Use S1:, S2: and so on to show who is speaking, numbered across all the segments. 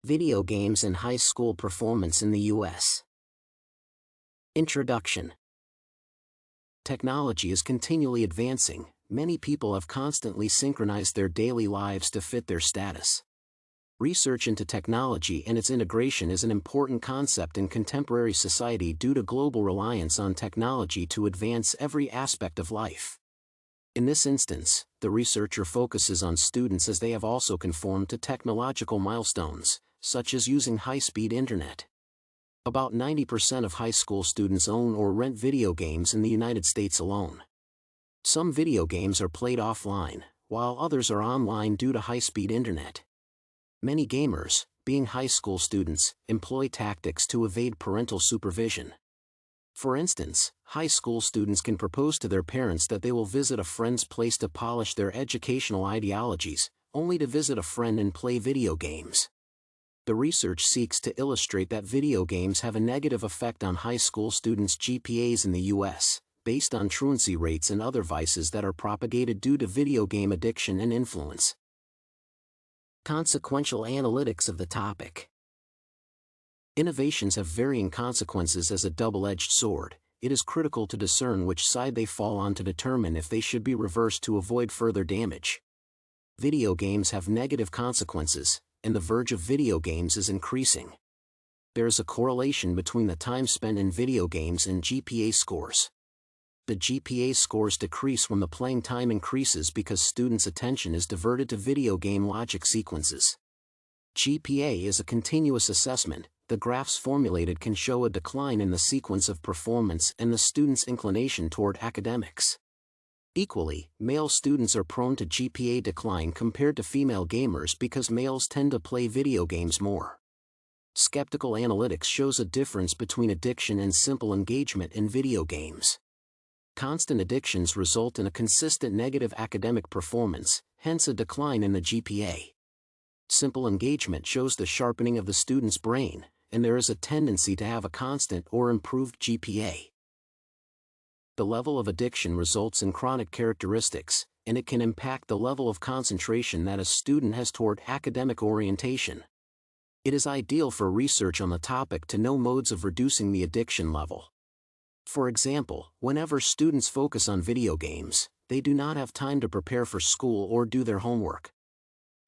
S1: Video games and high school performance in the U.S. Introduction. Technology is continually advancing. Many people have constantly synchronized their daily lives to fit their status. Research into technology and its integration is an important concept in contemporary society due to global reliance on technology to advance every aspect of life. In this instance, the researcher focuses on students as they have also conformed to technological milestones, such as using high-speed internet. About 90% of high school students own or rent video games in the United States alone. Some video games are played offline, while others are online due to high-speed internet. Many gamers, being high school students, employ tactics to evade parental supervision. For instance, high school students can propose to their parents that they will visit a friend's place to polish their educational ideologies, only to visit a friend and play video games. The research seeks to illustrate that video games have a negative effect on high school students' GPAs in the U.S., based on truancy rates and other vices that are propagated due to video game addiction and influence. Consequential analytics of the topic. Innovations have varying consequences as a double-edged sword. It is critical to discern which side they fall on to determine if they should be reversed to avoid further damage. Video games have negative consequences, and the verge of video games is increasing. There is a correlation between the time spent in video games and GPA scores. The GPA scores decrease when the playing time increases because students' attention is diverted to video game logic sequences. GPA is a continuous assessment. The graphs formulated can show a decline in the sequence of performance and the student's inclination toward academics. Equally, male students are prone to GPA decline compared to female gamers because males tend to play video games more. Skeptical analytics shows a difference between addiction and simple engagement in video games. Constant addictions result in a consistent negative academic performance, hence a decline in the GPA. Simple engagement shows the sharpening of the student's brain, and there is a tendency to have a constant or improved GPA. The level of addiction results in chronic characteristics, and it can impact the level of concentration that a student has toward academic orientation. It is ideal for research on the topic to know modes of reducing the addiction level. For example, whenever students focus on video games, they do not have time to prepare for school or do their homework.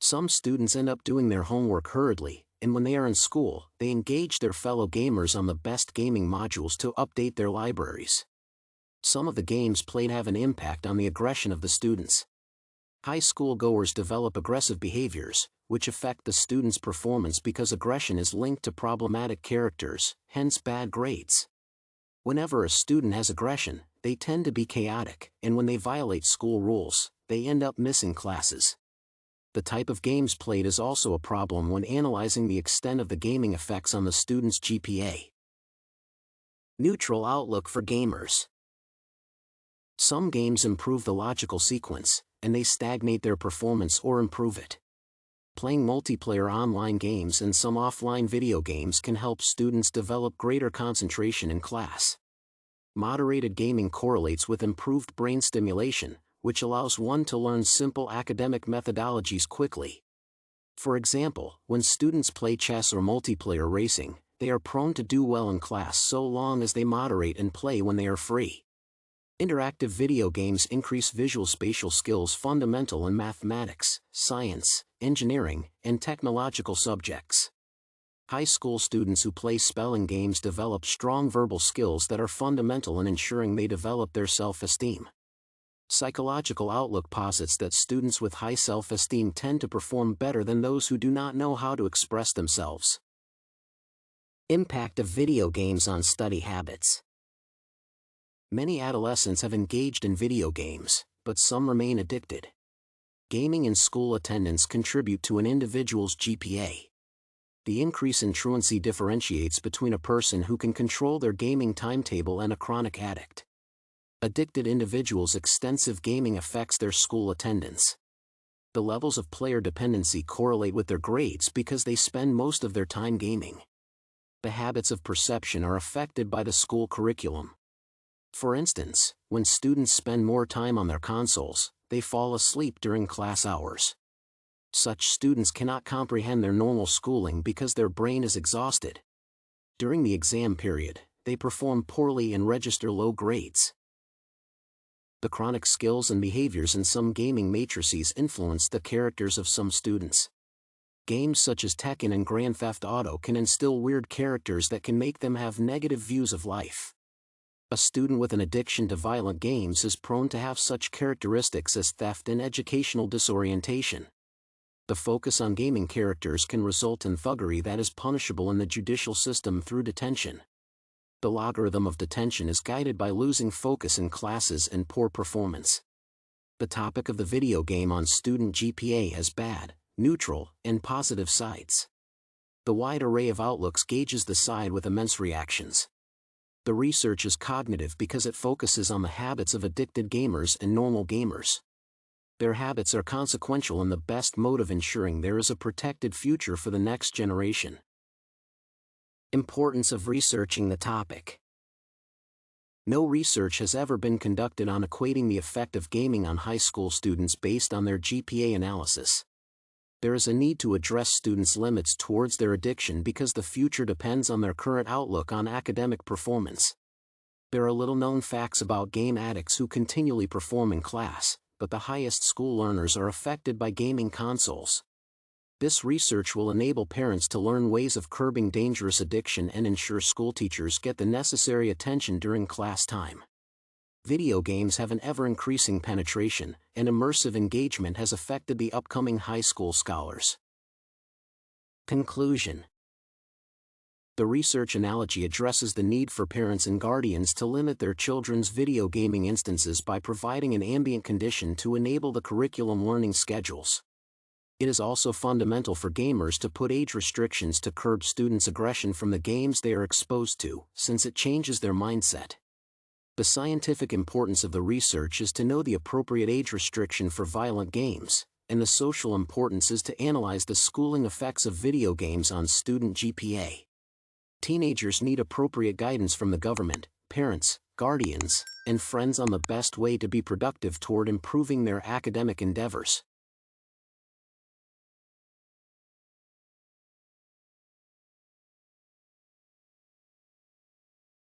S1: Some students end up doing their homework hurriedly, and when they are in school, they engage their fellow gamers on the best gaming modules to update their libraries. Some of the games played have an impact on the aggression of the students. High school goers develop aggressive behaviors, which affect the student's performance because aggression is linked to problematic characters, hence bad grades. Whenever a student has aggression, they tend to be chaotic, and when they violate school rules, they end up missing classes. The type of games played is also a problem when analyzing the extent of the gaming effects on the student's GPA. Neutral outlook for gamers. Some games improve the logical sequence, and they stagnate their performance or improve it. Playing multiplayer online games and some offline video games can help students develop greater concentration in class. Moderated gaming correlates with improved brain stimulation, which allows one to learn simple academic methodologies quickly. For example, when students play chess or multiplayer racing, they are prone to do well in class so long as they moderate and play when they are free. Interactive video games increase visual spatial skills fundamental in mathematics, science, engineering, and technological subjects. High school students who play spelling games develop strong verbal skills that are fundamental in ensuring they develop their self-esteem. Psychological outlook posits that students with high self-esteem tend to perform better than those who do not know how to express themselves. Impact of video games on study habits. Many adolescents have engaged in video games, but some remain addicted. Gaming and school attendance contribute to an individual's GPA. The increase in truancy differentiates between a person who can control their gaming timetable and a chronic addict. Addicted individuals' extensive gaming affects their school attendance. The levels of player dependency correlate with their grades because they spend most of their time gaming. The habits of perception are affected by the school curriculum. For instance, when students spend more time on their consoles, they fall asleep during class hours. Such students cannot comprehend their normal schooling because their brain is exhausted. During the exam period, they perform poorly and register low grades. The chronic skills and behaviors in some gaming matrices influence the characters of some students. Games such as Tekken and Grand Theft Auto can instill weird characters that can make them have negative views of life. A student with an addiction to violent games is prone to have such characteristics as theft and educational disorientation. The focus on gaming characters can result in thuggery that is punishable in the judicial system through detention. The logarithm of detention is guided by losing focus in classes and poor performance. The topic of the video game on student GPA has bad, neutral, and positive sides. The wide array of outlooks gauges the side with immense reactions. The research is cognitive because it focuses on the habits of addicted gamers and normal gamers. Their habits are consequential in the best mode of ensuring there is a protected future for the next generation. Importance of researching the topic. No research has ever been conducted on equating the effect of gaming on high school students based on their GPA analysis. There is a need to address students' limits towards their addiction because the future depends on their current outlook on academic performance. There are little-known facts about game addicts who continually perform in class, but the highest school learners are affected by gaming consoles. This research will enable parents to learn ways of curbing dangerous addiction and ensure school teachers get the necessary attention during class time. Video games have an ever-increasing penetration, and immersive engagement has affected the upcoming high school scholars. Conclusion. The research analogy addresses the need for parents and guardians to limit their children's video gaming instances by providing an ambient condition to enable the curriculum learning schedules. It is also fundamental for gamers to put age restrictions to curb students' aggression from the games they are exposed to, since it changes their mindset. The scientific importance of the research is to know the appropriate age restriction for violent games, and the social importance is to analyze the schooling effects of video games on student GPA. Teenagers need appropriate guidance from the government, parents, guardians, and friends on the best way to be productive toward improving their academic endeavors.